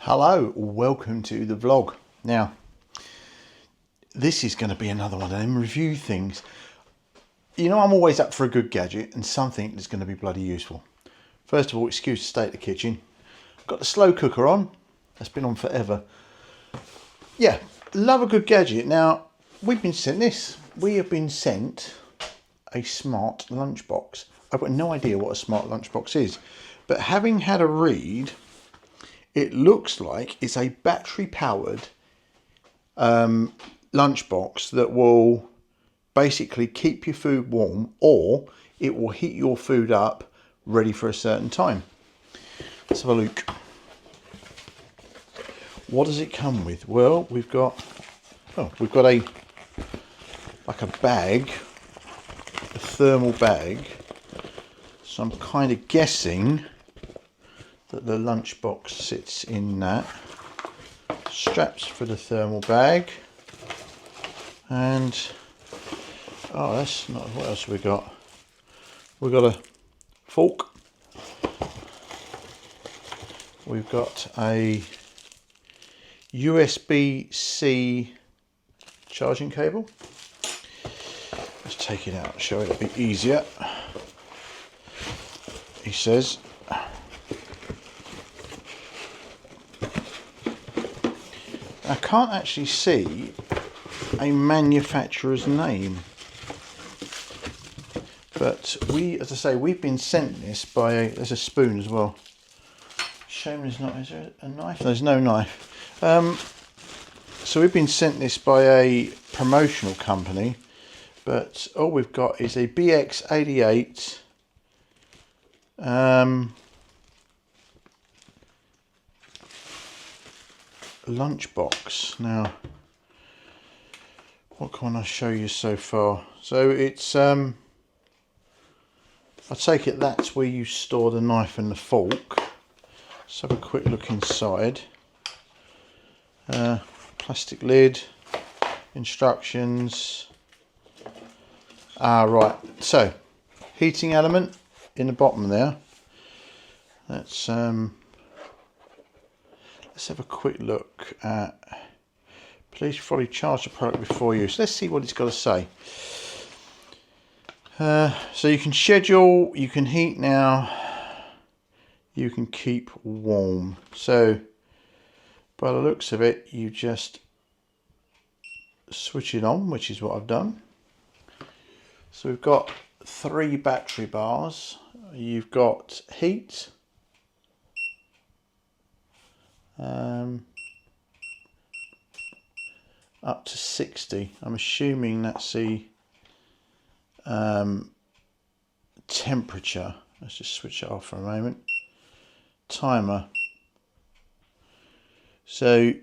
Hello, welcome to the vlog. Now, this is going to be another one of them review things. You know, I'm always up for a good gadget and something that's going to be bloody useful. First of all, excuse the state of the kitchen. Got the slow cooker on. That's been on forever. Yeah, love a good gadget. Now, we've been sent this. We have been sent a smart lunchbox. I've got no idea what a smart lunchbox is, but having had a read, it looks like it's a battery powered lunchbox that will basically keep your food warm, or it will heat your food up ready for a certain time. Let's have a look. What does it come with? Well, we've got a bag, a thermal bag. So I'm kind of guessing that the lunchbox sits in that. Straps for the thermal bag, and oh, that's not. What else have we got? We've got a fork. We've got a USB-C charging cable. Let's take it out, show it a bit easier. He says. I can't actually see a manufacturer's name, but as I say, we've been sent this by there's a spoon as well. Shame there's not. Is there a knife? There's no knife. So we've been sent this by a promotional company, but all we've got is a BX88. Lunchbox. Now, what can I show you so far? So it's I take it that's where you store the knife and the fork. Let's have a quick look inside. Plastic lid, instructions. Right, so heating element in the bottom there. That's let's have a quick look at, please fully charge the product before use. Let's see what it's got to say. So you can schedule, you can heat now, you can keep warm. So by the looks of it, you just switch it on, which is what I've done. So we've got 3 battery bars. You've got heat. Up to 60. I'm assuming that's the temperature. Let's just switch it off for a moment. Timer. So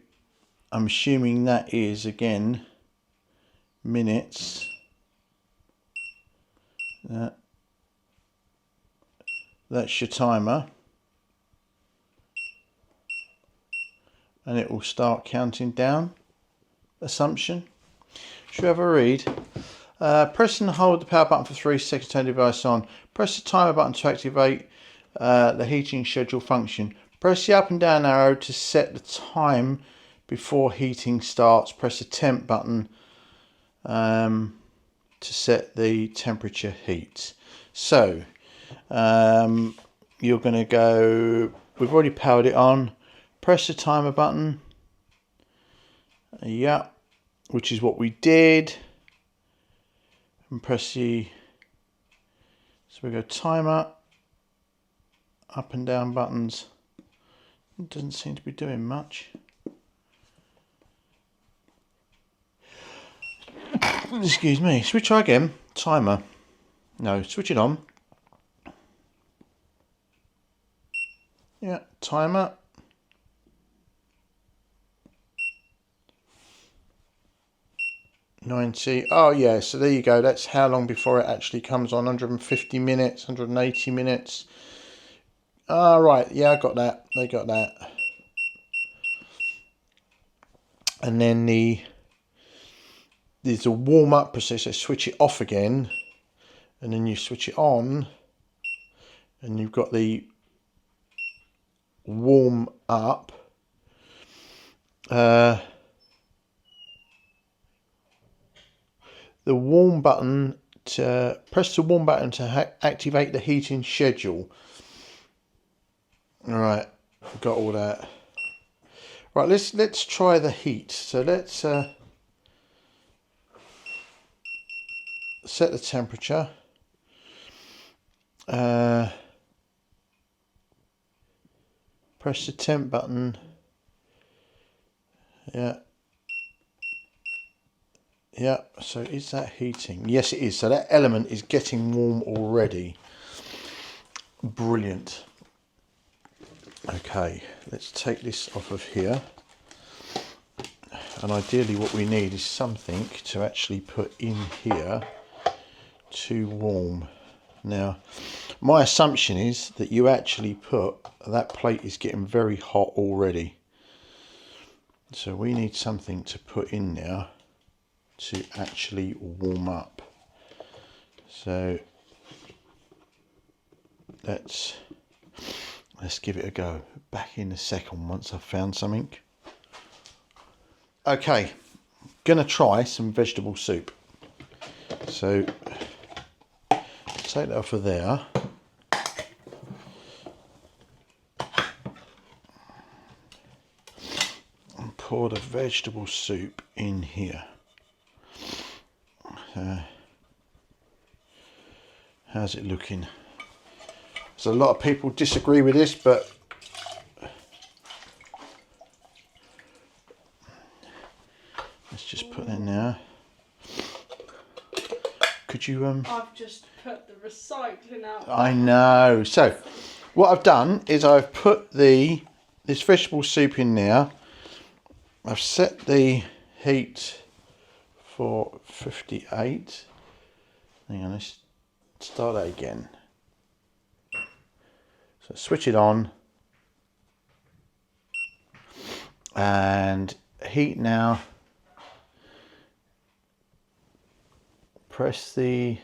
I'm assuming that is again minutes. That's your timer. And it will start counting down. Assumption. Should we have a read? Press and hold the power button for 3 seconds to turn the device on. Press the timer button to activate the heating schedule function. Press the up and down arrow to set the time before heating starts. Press the temp button to set the temperature heat. So you're going to go, we've already powered it on. Press the timer button, yeah, which is what we did, and press the, so we go timer, up and down buttons. It doesn't seem to be doing much. Excuse me, should we try again? Timer, no, switch it on. Yeah, timer. Oh yeah, so there you go. That's how long before it actually comes on. 150 minutes, 180 minutes. Right, yeah, I got that. They got that. And then there's a warm up process. So switch it off again, and then you switch it on, and you've got the warm up, the warm button to press the warm button to activate the heating schedule. All right, got all that. Right, let's try the heat. So let's set the temperature. Press the temp button. Yeah. Yeah, so is that heating? Yes, it is. So that element is getting warm already. Brilliant. Okay, let's take this off of here. And ideally what we need is something to actually put in here to warm. Now, my assumption is that you actually put, that plate is getting very hot already. So we need something to put in there to actually warm up. So let's give it a go. Back in a second once I've found something. Okay, gonna try some vegetable soup. So take that off of there. And pour the vegetable soup in here. How's it looking? So a lot of people disagree with this, but let's just put that in there. Could you I've just put the recycling out. I know. So what I've done is I've put this vegetable soup in there. I've set the heat for 58. Hang on, let's start that again. So switch it on and heat now. Press the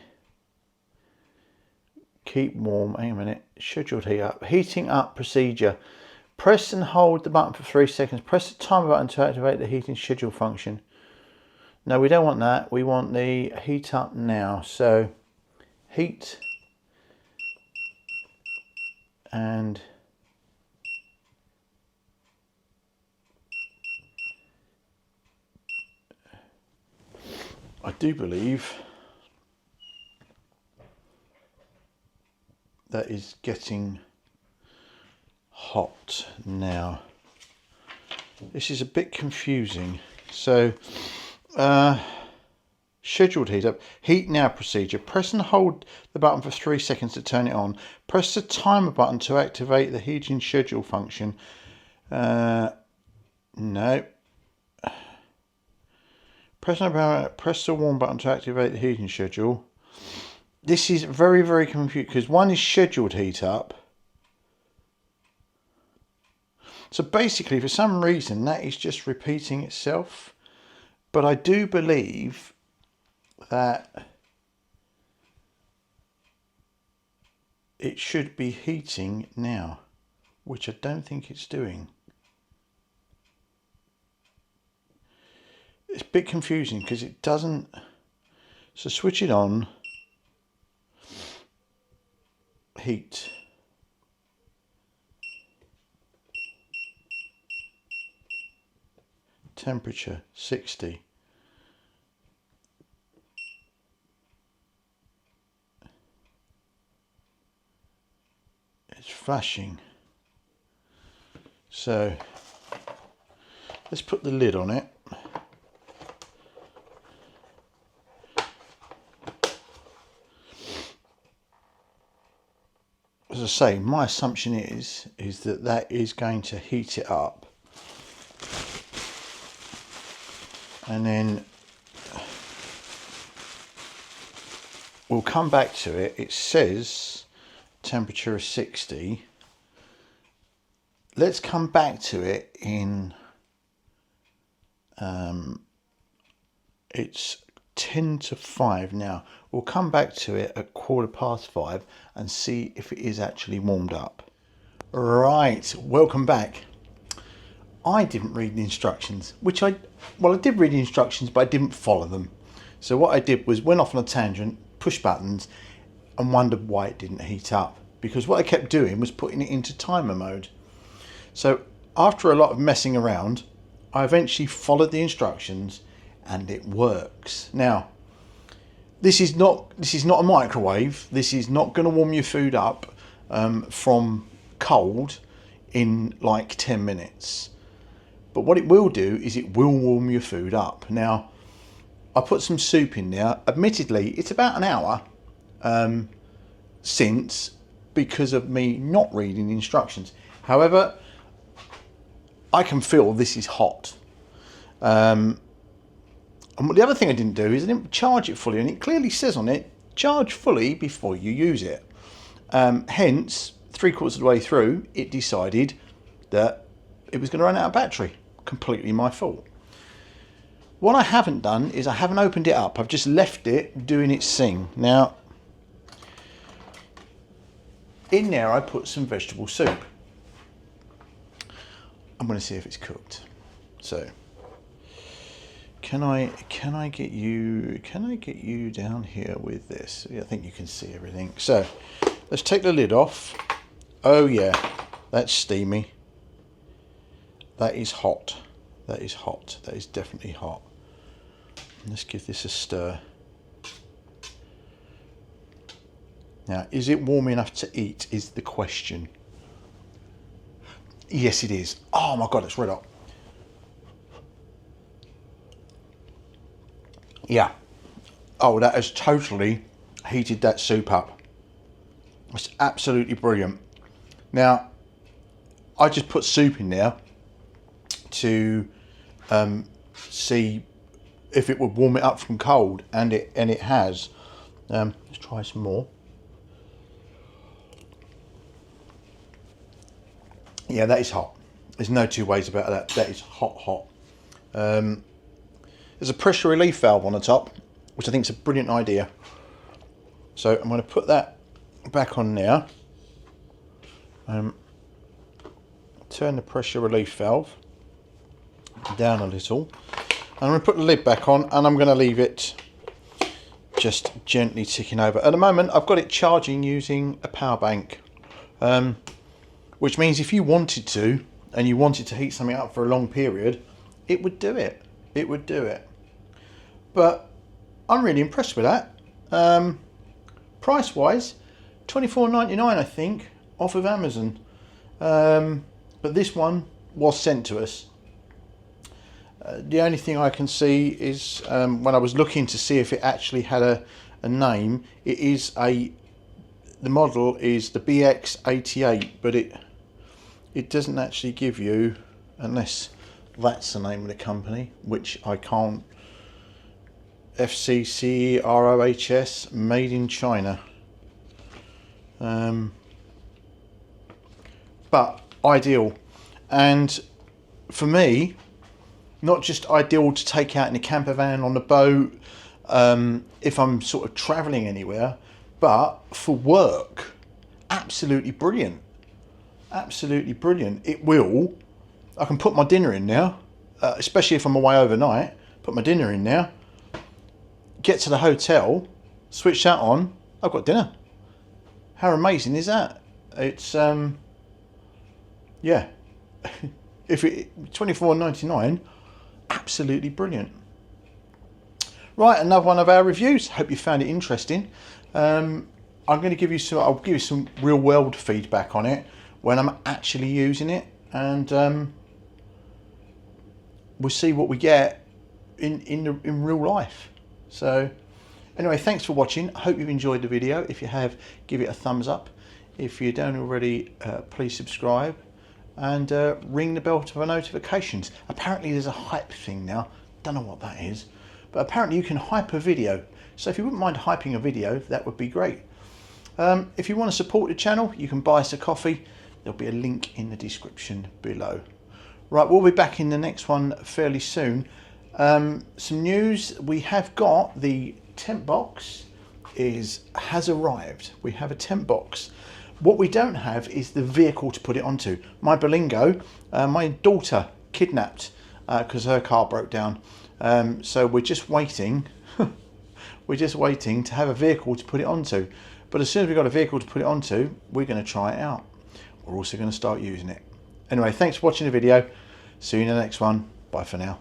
keep warm. Hang a minute. Scheduled heat up. Heating up procedure. Press and hold the button for 3 seconds. Press the timer button to activate the heating schedule function. No, we don't want that. We want the heat up now. So heat and I do believe that is getting hot now. This is a bit confusing. So scheduled heat up, heat now procedure. Press and hold the button for 3 seconds to turn it on. Press the timer button to activate the heating schedule function. No. Press the warm button to activate the heating schedule. This is very, very confusing because one is scheduled heat up. So basically, for some reason, that is just repeating itself. But I do believe that it should be heating now, which I don't think it's doing. It's a bit confusing because it doesn't. So switch it on. Heat. Temperature 60. It's flashing. So let's put the lid on it. As I say, my assumption is that that is going to heat it up. And then we'll come back to it. It says temperature is 60. Let's come back to it in, it's 10 to 5 now. We'll come back to it at 5:15 and see if it is actually warmed up. Right, welcome back. I didn't read the instructions, which I did read the instructions, but I didn't follow them. So what I did was went off on a tangent, pushed buttons, and wondered why it didn't heat up. Because what I kept doing was putting it into timer mode. So after a lot of messing around, I eventually followed the instructions, and it works. Now, this is not a microwave. This is not going to warm your food up from cold in like 10 minutes. But what it will do is it will warm your food up. Now, I put some soup in there. Admittedly, it's about an hour since, because of me not reading the instructions. However, I can feel this is hot. And the other thing I didn't do is I didn't charge it fully, and it clearly says on it, charge fully before you use it. Hence, 3/4 of the way through, it decided that it was going to run out of battery. Completely my fault. What I haven't done is I haven't opened it up. I've just left it doing its thing. Now, in there I put some vegetable soup. I'm going to see if it's cooked. So, can I get you down here with this? I think you can see everything. So, let's take the lid off. Oh yeah, that's steamy. That is hot. That is hot. That is definitely hot. Let's give this a stir. Now, is it warm enough to eat is the question. Yes, it is. Oh my God, it's red hot. Yeah. Oh, that has totally heated that soup up. It's absolutely brilliant. Now, I just put soup in there to see if it would warm it up from cold, and it has. Let's try some more. Yeah, that is hot. There's no two ways about that. That is hot. There's a pressure relief valve on the top, which I think is a brilliant idea. So I'm going to put that back on now. Turn the pressure relief valve down a little. And I'm going to put the lid back on, and I'm going to leave it just gently ticking over. At the moment, I've got it charging using a power bank. Which means if you wanted to, and you wanted to heat something up for a long period, it would do it. It would do it. But I'm really impressed with that. Price-wise, $24.99 I think, off of Amazon. But this one was sent to us. The only thing I can see is when I was looking to see if it actually had a name, it is the model is the BX88, but it doesn't actually give you, unless that's the name of the company, which I can't. FCCROHS, made in China. But ideal, and for me, not just ideal to take out in a camper van, on the boat, if I'm sort of travelling anywhere, but for work, absolutely brilliant. Absolutely brilliant. I can put my dinner in now, especially if I'm away overnight, put my dinner in now, get to the hotel, switch that on, I've got dinner. How amazing is that? It's, yeah, if it $24.99, absolutely brilliant. Right, another one of our reviews. Hope you found it interesting. I'm going to give you I'll give you some real world feedback on it when I'm actually using it, and we'll see what we get in real life. So anyway, thanks for watching. I hope you've enjoyed the video. If you have, give it a thumbs up. If you don't already, please subscribe and ring the bell for notifications. Apparently there's a hype thing now. Don't know what that is, but apparently you can hype a video. So if you wouldn't mind hyping a video, that would be great. If you want to support the channel, you can buy us a coffee. There'll be a link in the description below. Right, we'll be back in the next one fairly soon. Some news: we have got the tent box has arrived. We have a tent box. What we don't have is the vehicle to put it onto. My Berlingo, my daughter kidnapped because her car broke down. So we're just waiting. We're just waiting to have a vehicle to put it onto. But as soon as we've got a vehicle to put it onto, we're going to try it out. We're also going to start using it. Anyway, thanks for watching the video. See you in the next one. Bye for now.